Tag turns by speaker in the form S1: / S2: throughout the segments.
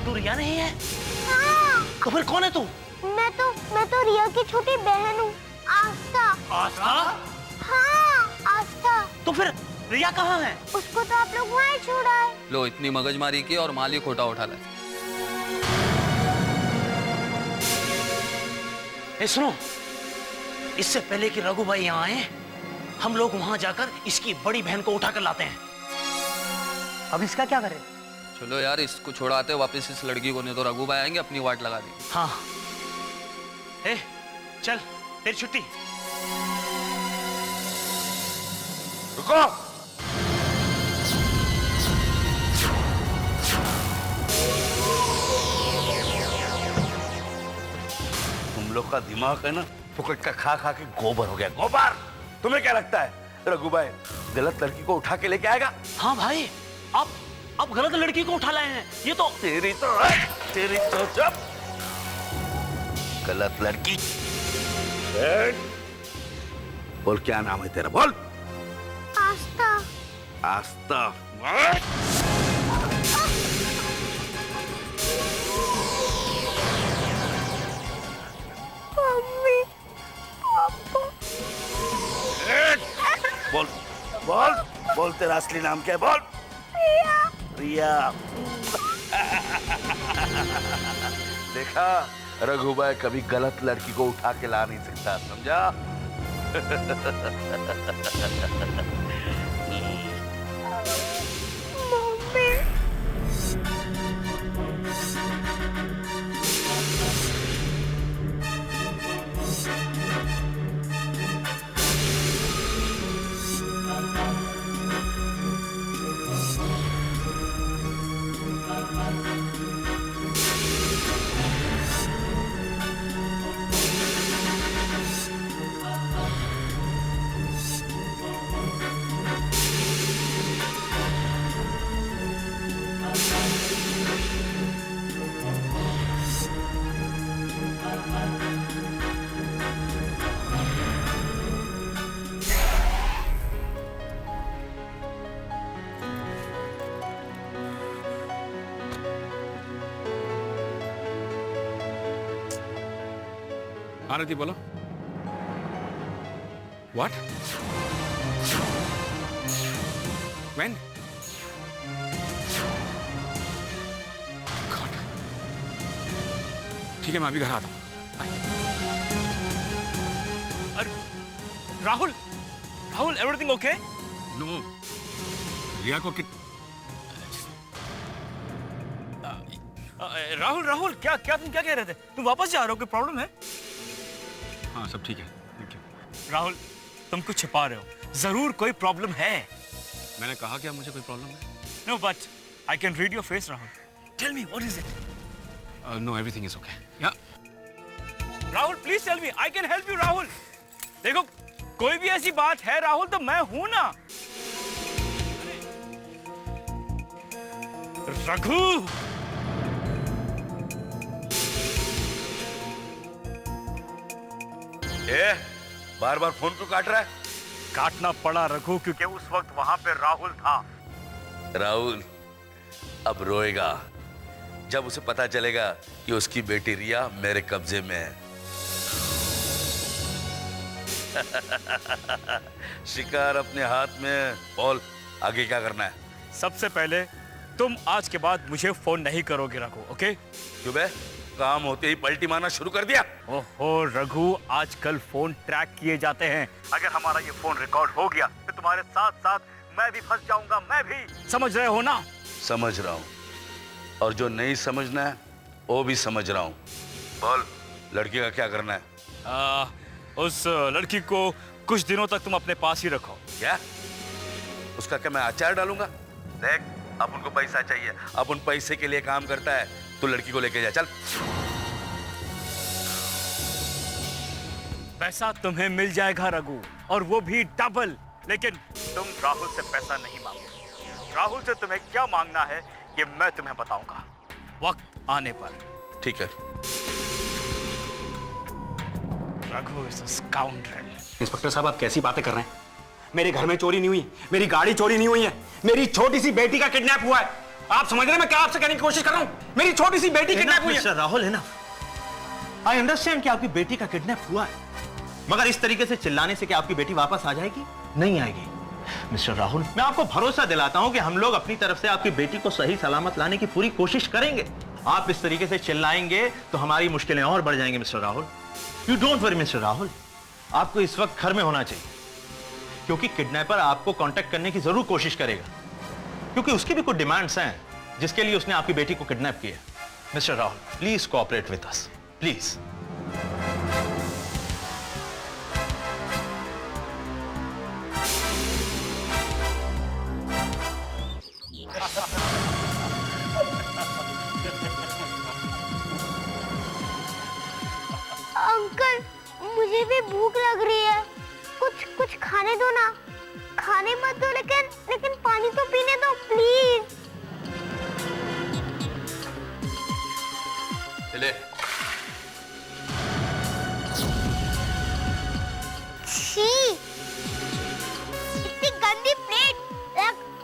S1: तू रिया नहीं है?
S2: हाँ।
S1: तो फिर कौन है तू?
S2: मैं तो रिया की छोटी बहन हूँ, आस्था।
S1: आस्था?
S2: हाँ, आस्था।
S1: तो फिर रिया कहाँ है?
S2: उसको तो आप लोग वहाँ छोड़ा है।
S3: लो, इतनी मगजमारी की और माली खोटा उठा ले।
S1: सुनो, इससे पहले कि रघु भाई यहाँ आए, हम लोग वहां जाकर इसकी बड़ी बहन को उठाकर लाते हैं। अब इसका क्या करें?
S3: चलो यार, इसको छोड़ाते वापस इस लड़की को, नहीं तो रघु भाई आएंगे अपनी वाट लगा दी।
S1: हाँ, चल तेरी छुट्टी।
S4: रुको। तुम लोग का दिमाग है ना, फुकट का खा खा के गोबर हो गया, गोबर। तुम्हें क्या लगता है रघु भाई गलत लड़की को उठा के लेके आएगा?
S1: हाँ भाई, आप गलत लड़की को उठा लाए हैं। ये तो
S4: तेरी तो जब गलत लड़की। बोल, क्या नाम है तेरा? बोल।
S2: आस्था।
S4: आस्था।
S2: मम्मी, पापा।
S4: बोल बोल बोल, तेरा असली नाम क्या है? बोल।
S2: रिया।
S4: रिया। देखा, रघु भाई कभी गलत लड़की को उठा के ला नहीं सकता, समझा?
S2: मम्मी।
S5: आरती बोलो। What? When? God. ठीक है, मैं अभी घर आता हूँ।
S1: Rahul, everything okay?
S5: नो, रिया को
S1: राहुल, क्या तुम क्या कह रहे थे? तुम वापस जा रहे हो? कोई प्रॉब्लम है?
S5: हाँ, सब ठीक है, थैंक यू।
S1: राहुल, तुम कुछ छिपा रहे हो, जरूर कोई प्रॉब्लम है।
S5: मैंने कहा क्या मुझे कोई प्रॉब्लम है?
S1: No, but I can read your face Rahul. Tell me what is it?
S5: No, everything is okay. Yeah
S1: Rahul, please tell me, I can help you. Rahul, देखो, कोई भी ऐसी बात है राहुल तो मैं हूं ना। रघु,
S4: बार बार फोन क्यों काट रहा है?
S1: काटना पड़ा रघु, क्योंकि उस वक्त वहां पे राहुल था।
S4: राहुल अब रोएगा जब उसे पता चलेगा कि उसकी बेटी रिया मेरे कब्जे में है। शिकार अपने हाथ में। बोल, आगे क्या करना है?
S1: सबसे पहले तुम आज के बाद मुझे फोन नहीं करोगे रघु, ओके?
S4: क्यों बे? काम होते ही पलटी मारना शुरू कर दिया?
S1: ओहो रघु, आजकल फोन ट्रैक किए जाते हैं। अगर हमारा ये फोन रिकॉर्ड हो गया तो तुम्हारे साथ साथ मैं भी फंस जाऊंगा, मैं भी। समझ रहे हो ना?
S4: समझ रहा हूं, और जो नहीं समझना है वो भी समझ रहा हूं। बोल, लड़की का क्या करना है?
S1: उस लड़की को कुछ दिनों तक तुम अपने पास ही रखो।
S4: क्या? उसका क्या मैं अचार डालूंगा? देख, अब उनको पैसा चाहिए, अब उन पैसे के लिए काम करता है। तू लड़की को लेके जा, चल।
S1: पैसा तुम्हें मिल जाएगा रघु, और वो भी डबल। लेकिन तुम राहुल से पैसा नहीं मांगो। राहुल से तुम्हें क्या मांगना है ये मैं तुम्हें बताऊंगा वक्त आने पर।
S4: ठीक है।
S1: Raghu is a scoundrel.
S6: Inspector साहब, आप कैसी बातें कर रहे हैं? मेरे घर में चोरी नहीं हुई, मेरी गाड़ी चोरी नहीं हुई है, मेरी छोटी सी बेटी का किडनैप हुआ है। आप समझ रहे हैं मैं क्या आपसे कहने की कोशिश कर रहा हूँ? मेरी छोटी सी बेटी किडनैप हुई है।
S7: मिस्टर राहुल है ना, आई अंडरस्टैंड कि आपकी बेटी का किडनैप हुआ है, मगर इस तरीके से चिल्लाने से क्या आपकी बेटी वापस आ जाएगी? नहीं आएगी। मिस्टर राहुल, मैं आपको भरोसा दिलाता हूं कि हम लोग अपनी तरफ से आपकी बेटी को सही सलामत लाने की पूरी कोशिश करेंगे। आप इस तरीके से चिल्लाएंगे तो हमारी मुश्किलें और बढ़ जाएंगी mister Rahul. You don't worry mister Rahul, आपको इस वक्त घर में होना चाहिए, क्योंकि किडनैपर आपको कांटेक्ट करने की जरूर कोशिश करेगा, क्योंकि उसकी भी कुछ डिमांड्स हैं जिसके लिए उसने आपकी बेटी को किडनैप किया। Mister Rahul, please cooperate with us, please.
S2: Uncle, मुझे भी भूख लग रही है, कुछ खाने दो ना। खाने मत दो, लेकिन पानी तो पीने दो प्लीज।
S3: ले।
S2: छी, इतनी गंदी प्लेट,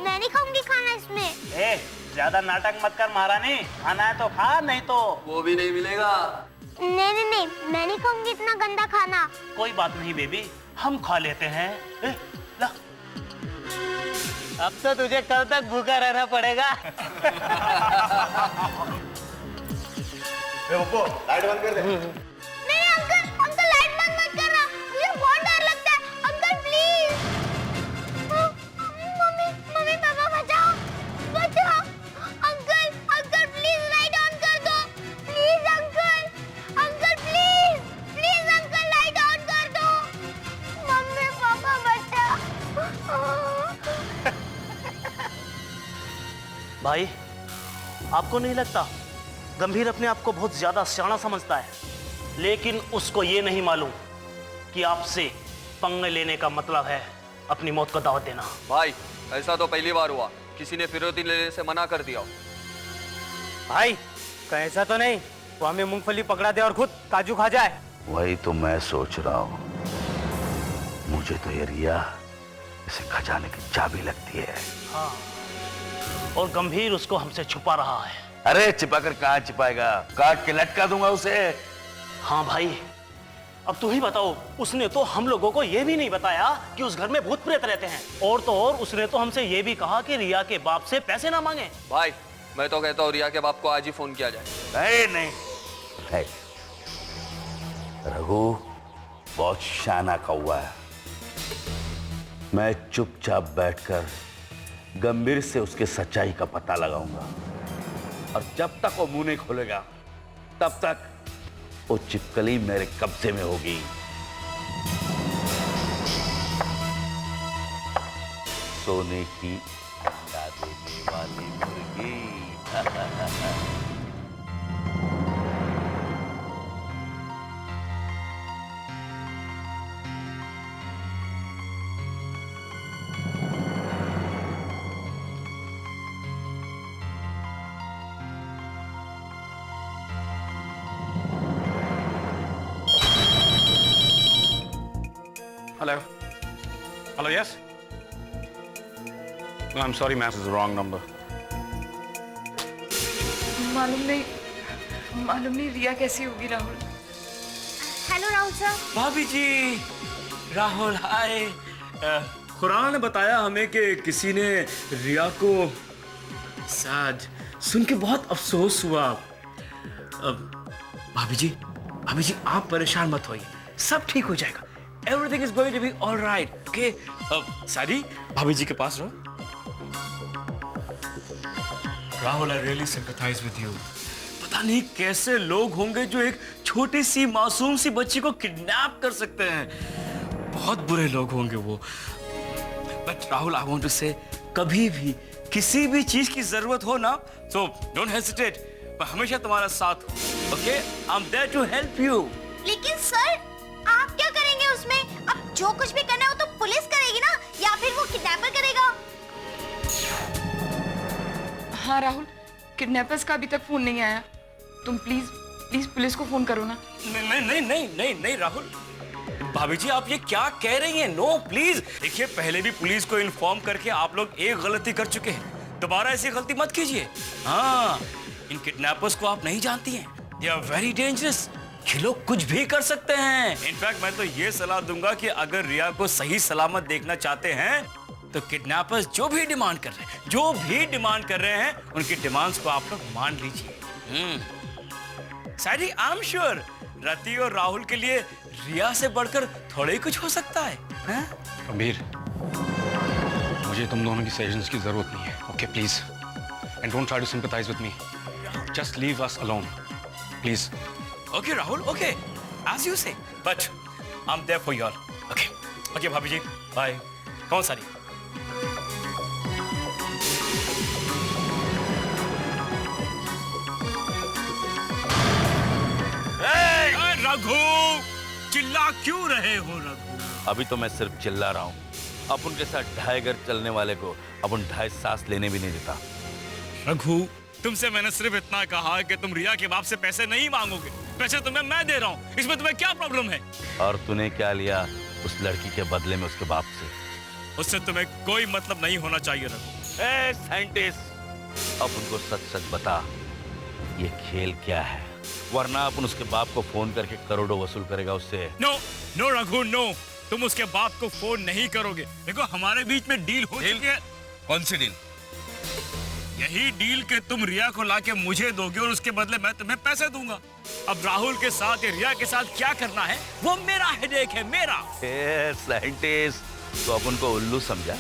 S2: मैं नहीं खाऊंगी खाना इसमें।
S8: ए, ज्यादा नाटक मत कर महारानी, खाना है तो खा, नहीं तो
S3: वो भी नहीं मिलेगा।
S2: नहीं, मैं नहीं खाऊंगी इतना गंदा खाना।
S8: कोई बात नहीं बेबी, हम खा लेते हैं। ए, ला। अब तो तुझे कल तक भूखा रहना पड़ेगा।
S7: लाइट बंद कर दे।
S2: नहीं अंकल लाइट बंद मत करना, मुझे बहुत डर लगता है। अंकल प्लीज, मम्मी पापा बचाओ। अंकल प्लीज लाइट ऑन कर दो, please uncle please uncle light on कर दो। मम्मी पापा बचाओ।
S8: भाई, आपको नहीं लगता गंभीर अपने आप को बहुत ज्यादा सियाना समझता है, लेकिन उसको ये नहीं मालूम कि आपसे पंगे लेने का मतलब है अपनी मौत को दावत देना।
S3: भाई ऐसा तो पहली बार हुआ, किसी ने फिरौती लेने से मना कर दिया।
S8: भाई कहीं ऐसा तो नहीं वो हमें मूंगफली पकड़ा दे और खुद काजू खा जाए।
S4: वही तो मैं सोच रहा हूँ। मुझे तो ये रिया इसे खजाने की चाबी लगती है।
S8: हाँ, और गंभीर उसको हमसे छुपा रहा है।
S4: अरे छिपाकर कहाँ छिपाएगा, काट के लटका दूंगा उसे।
S8: हाँ भाई, अब तू ही बताओ, उसने तो हम लोगों को यह भी नहीं बताया कि उस घर में भूत प्रेत रहते हैं, और तो और उसने तो हमसे यह भी कहा कि रिया के बाप से पैसे ना मांगे।
S3: भाई मैं तो कहता हूँ रिया के बाप को आज ही फोन किया जाए।
S4: नहीं रघु बहुत शाना कौवा है। मैं चुपचाप बैठकर गंभीर से उसके सच्चाई का पता लगाऊंगा, और जब तक वो मुंह नहीं खोलेगा तब तक वो चिपकली मेरे कब्जे में होगी। सोने की अंडा देने वाली मुर्गी।
S6: Hello, yes? No, I'm sorry, ma'am. This is the wrong number.
S9: मालूम नहीं रिया कैसी होगी राहुल।
S2: Hello Rahul sir.
S1: भाभी जी, राहुल हाय। खुराना ने बताया हमें कि किसी ने रिया को सैड सुन के बहुत अफसोस हुआ। भाभी जी आप परेशान मत होइए, सब ठीक हो जाएगा। Everything is going to be all right, okay? सारी भाभी जी के पास रहो। Rahul, I really sympathize with you. पता नहीं कैसे लोग होंगे जो एक छोटी सी मासूम सी बच्ची को किडनैप कर सकते हैं। बहुत बुरे लोग होंगे वो। But Rahul, I want to say, कभी भी किसी भी चीज की जरूरत हो ना, so don't hesitate. मैं हमेशा तुम्हारा साथ हूँ, okay? I'm there to help you.
S2: लेकिन सर, आप क्या करेंगे उसमें? अब जो कुछ भी करना हो तो पुलिस करेगी ना, या फिर वो किडनैपर करेगा?
S9: हाँ राहुल, किडनैपर्स का अभी तक फोन नहीं आया। तुम प्लीज पुलिस को फोन करो ना।
S1: नहीं राहुल, भाभी जी आप ये क्या कह रही हैं? No please. देखिए, पहले भी पुलिस को इन्फॉर्म करके आप लोग एक गलती कर चुके हैं। दोबारा ऐसी गलती मत कीजिए। हाँ, इन किडनैपर्स को आप नहीं जानती हैं। They are very dangerous. ये लोग कुछ भी कर सकते हैं। इनफैक्ट मैं तो ये सलाह दूंगा कि अगर रिया को सही सलामत देखना चाहते हैं तो किडनैपर्स जो भी डिमांड कर रहे हैं उनकी डिमांड्स को आप लोग मान लीजिए। सारी आई एम श्योर रति और राहुल के लिए रिया से बढ़कर थोड़ा ही कुछ हो सकता है।
S5: गंभीर, मुझे तुम दोनों की सजेशंस की जरूरत नहीं है। Okay please, and don't try to sympathise with me. Just leave us alone please.
S1: Okay Rahul, okay as you say, but I am there for you all. Okay okay भाभी जी, बाय। कौन सारी? रघु, चिल्ला क्यों रहे हो रघु?
S4: अभी तो मैं सिर्फ चिल्ला रहा हूँ। अब उनके साथ 2.5 घर चलने वाले को अब उन 2.5 सांस लेने भी नहीं देता।
S1: रघु, तुमसे मैंने सिर्फ इतना कहा कि तुम रिया के बाप से पैसे नहीं मांगोगे। पैसे तुम्हें मैं दे रहा हूँ, इसमें तुम्हें क्या प्रॉब्लम है?
S4: और तूने क्या लिया उस लड़की के बदले में उसके बाप से?
S1: उससे तुम्हें कोई मतलब नहीं होना चाहिए रघु।
S4: साइंटिस्ट, अब उनको सच सच बता, ये खेल क्या है, वरना अपन उसके बाप को फोन करके करोड़ों वसूल करेगा उससे।
S1: नो नो रघु, नो, तुम उसके बाप को फोन नहीं करोगे। देखो हमारे बीच में डील हो चुकी है।
S5: कौन सी डील?
S1: यही डील के तुम रिया को लाके मुझे दोगे और उसके बदले मैं तुम्हें पैसे दूंगा। अब राहुल के साथ या रिया के साथ क्या करना है वो मेरा हेडेक है, मेरा।
S4: साइंटिस्ट, तो अपन को उल्लू समझा?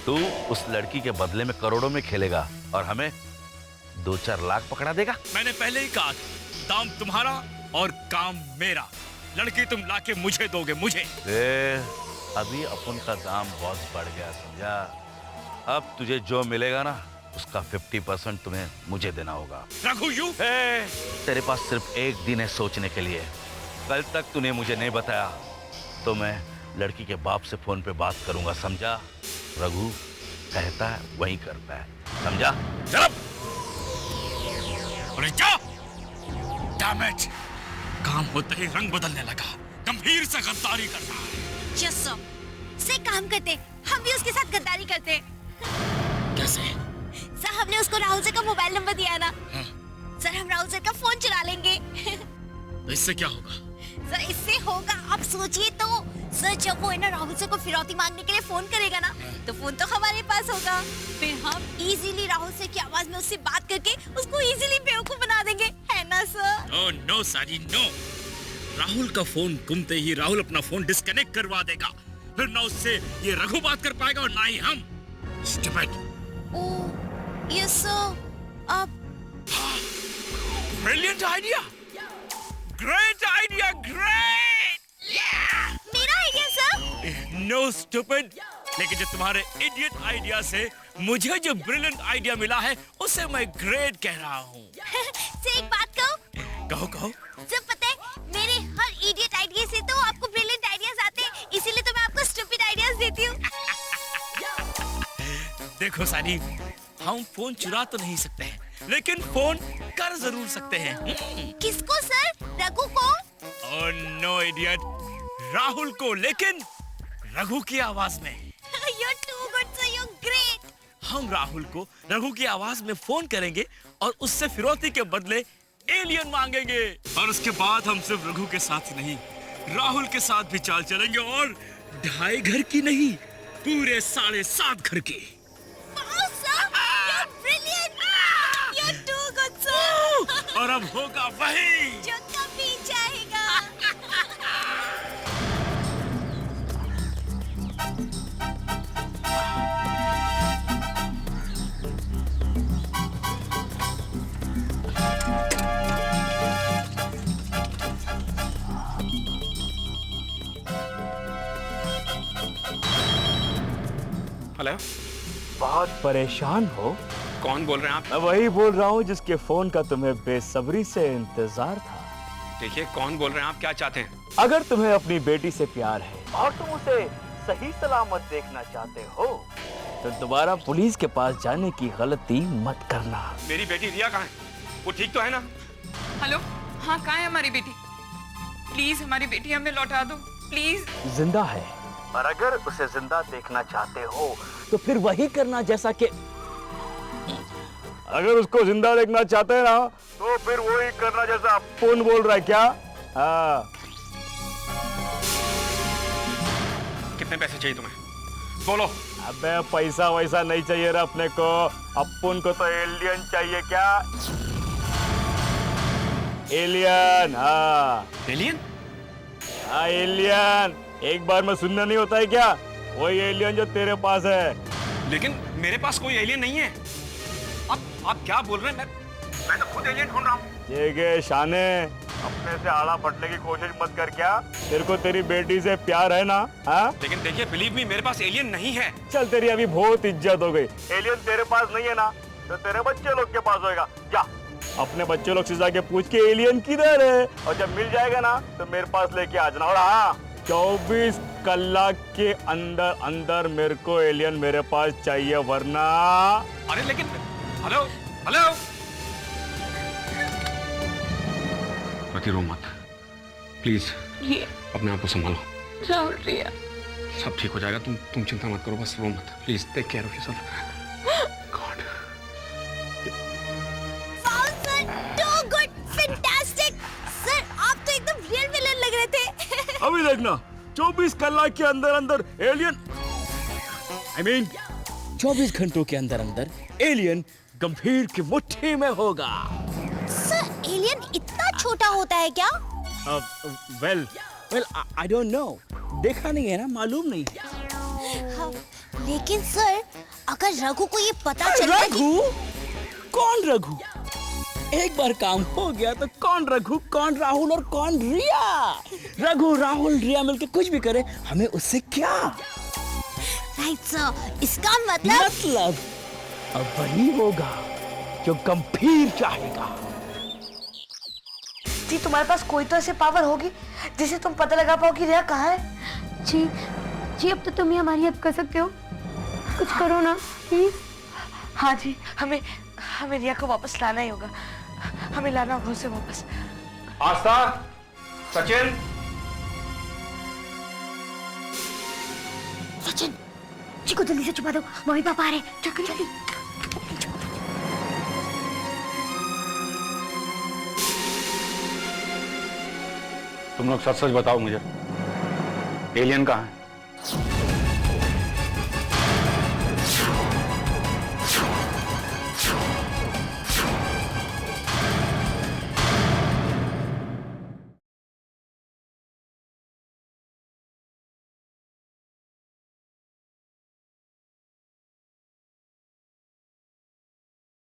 S4: तू उस लड़की के बदले में करोड़ों में खेलेगा और हमें 2-4 लाख पकड़ा देगा।
S1: मैंने पहले ही कहा था, दाम तुम्हारा और काम मेरा। लड़की तुम लाके मुझे दोगे, मुझे।
S4: अभी अपन का दाम बहुत बढ़ गया, समझा? अब तुझे जो मिलेगा ना उसका 50% तुम्हें मुझे देना होगा।
S1: रघु, यू
S4: तेरे पास सिर्फ 1 दिन है सोचने के लिए। कल तक तूने मुझे नहीं बताया तो मैं लड़की के बाप से फोन पे बात करूंगा, समझा? रघु कहता है वही करता है, समझा?
S1: Damn it! काम होते ही रंग बदलने लगा। गंभीर से गद्दारी कर रहा है।
S2: Yes, sir. से काम करते, हम भी उसके साथ गद्दारी करते।
S1: कैसे?
S2: सर, हमने उसको राहुल सर का मोबाइल नंबर दिया ना। सर, हम राहुल सर का फोन चुरा लेंगे।
S1: तो इससे क्या होगा?
S2: सर, इससे होगा, आप सोचिए तो। सर, जब वो है ना राहुल सर को फिरौती मांगने के लिए फोन करेगा ना, तो फोन तो हमारे पास होगा। फिर हम इजीली राहुल सर की आवाज में उससे बात करके उसको इजीली बेवकूफ बना देंगे, है ना सर?
S1: नो सारी, नो। राहुल का फोन घूमते ही राहुल अपना फोन डिस्कनेक्ट करवा देगा। फिर ना उससे ये रघु बात कर पाएगा और ना ही हम। Stupid.
S2: ओह, यस सर। अब
S1: Brilliant idea. Great idea, great.
S2: मेरा आइडिया सर।
S1: No stupid. लेकिन जो तुम्हारे इडियट आइडिया से मुझे जो ब्रिलियंट आइडिया मिला है उसे मैं ग्रेट कह रहा हूँ।
S2: से एक बात कहूँ?
S1: कहो।
S2: सर, पता है मेरे हर इडियट आइडिया से तो आपको ब्रिलियंट आइडियाज आते हैं, इसीलिए तो मैं आपको स्टूपिड आइडियाज देती हूँ।
S1: देखो सानी, हम फोन चुरा तो नहीं सकते हैं, लेकिन फोन कर जरूर सकते हैं।
S2: किसको सर? रघु को?
S1: ओह नो इडियट, राहुल को, लेकिन रघु की आवाज में।
S2: You're too good, sir. You're great.
S1: हम राहुल को रघु की आवाज में फोन करेंगे और उससे फिरौती के बदले एलियन मांगेंगे। और उसके बाद हम सिर्फ रघु के साथ ही नहीं, राहुल के साथ भी चाल चलेंगे, और 2.5 घर की नहीं, पूरे 7.5 घर की।
S2: Wow, sir. You're brilliant. You're too good, sir.
S1: और अब होगा वही
S2: जो कभी चाहेगा।
S5: हेलो,
S1: बहुत परेशान हो?
S5: कौन बोल रहे हैं आप?
S1: मैं वही बोल रहा हूँ जिसके फोन का तुम्हें बेसब्री से इंतजार था।
S5: देखिए, कौन बोल रहे हैं आप? क्या चाहते हैं?
S1: अगर तुम्हें अपनी बेटी से प्यार है और तुम उसे सही सलामत देखना चाहते हो तो दोबारा पुलिस के पास जाने की गलती मत करना।
S5: मेरी बेटी रिया कहाँ है? वो ठीक तो है ना?
S9: हेलो, हाँ, कहाँ है हमारी बेटी? प्लीज हमारी बेटी हमें लौटा दो, प्लीज।
S1: जिंदा है, और अगर उसे जिंदा देखना चाहते हो तो फिर वही करना जैसा कि
S4: अगर उसको जिंदा देखना चाहते हैं ना तो फिर वही करना जैसा अपुन बोल रहा है क्या? हाँ।
S5: कितने पैसे चाहिए तुम्हें? बोलो।
S4: अबे पैसा वैसा नहीं चाहिए रे अपने को, अपुन को तो एलियन चाहिए। क्या एलियन? हाँ
S5: एलियन?
S4: हाँ एलियन, एक बार में सुनना नहीं होता है क्या? वही एलियन जो तेरे पास है।
S5: लेकिन मेरे पास कोई एलियन नहीं है। आप क्या बोल रहे हैं? मैं तो खुद एलियन ढूंढ रहा हूँ।
S4: ये शाने, अपने से आड़ा फटने की कोशिश मत कर। क्या तेरे को तेरी बेटी से प्यार है ना? हाँ
S5: लेकिन देखिए, बिलीव मी, मेरे पास एलियन नहीं है।
S4: चल तेरी अभी बहुत इज्जत हो गई। एलियन तेरे पास नहीं है ना तो तेरे बच्चे लोग के पास होएगा। जा अपने बच्चे लोग से जाके पूछ के एलियन किधर है, और जब मिल जाएगा ना तो मेरे पास लेके आ जाना। और हाँ, 24 कलाक के अंदर अंदर मेरे को एलियन मेरे पास चाहिए, वरना।
S5: अरे लेकिन हेलो हेलो, बाकी रो मत प्लीज, अपने आप को संभालो।
S9: राहुल, रिया,
S5: सब ठीक हो जाएगा। तुम चिंता मत करो, बस रो मत please. Take care of yourself. God.
S2: Wow sir, too good, fantastic. Sir आप तो एकदम रियल विलन लग रहे थे।
S4: अभी देखना, 24 कलाक के अंदर अंदर एलियन, I mean 24 घंटों के अंदर अंदर एलियन गंभीर की मुट्ठी में होगा।
S2: सर एलियन इतना छोटा होता है क्या?
S4: वेल आई डोंट नो, देखा नहीं है ना, मालूम नहीं।
S2: हाँ, लेकिन सर अगर रघु को ये पता चल गया
S1: रघु? कौन रघु? एक बार काम हो गया तो कौन रघु, कौन राहुल और कौन रिया? रघु राहुल रिया मिलके कुछ भी करे, हमें उससे क्या?
S2: राइट सर, इसका मतलब
S1: अब वही होगा जो गंभीर चाहेगा।
S10: जी तुम्हारे पास कोई तो ऐसी पावर होगी जिसे तुम पता लगा पाओ कि रिया कहाँ है।
S9: जी अब तो तुम ही हमारी हेल्प कर सकते हो, कुछ करो ना प्लीज।
S10: हाँ जी, हमें रिया को वापस लाना ही होगा, हमें लाना होगा उसे वापस।
S7: आस्था, सचिन,
S2: सचिन जी को जल्दी से छुपा दो, मम्मी पापा आ रहे हैं। जल्दी जल्दी।
S5: तुम लोग सच सच बताओ मुझे, एलियन कहाँ है?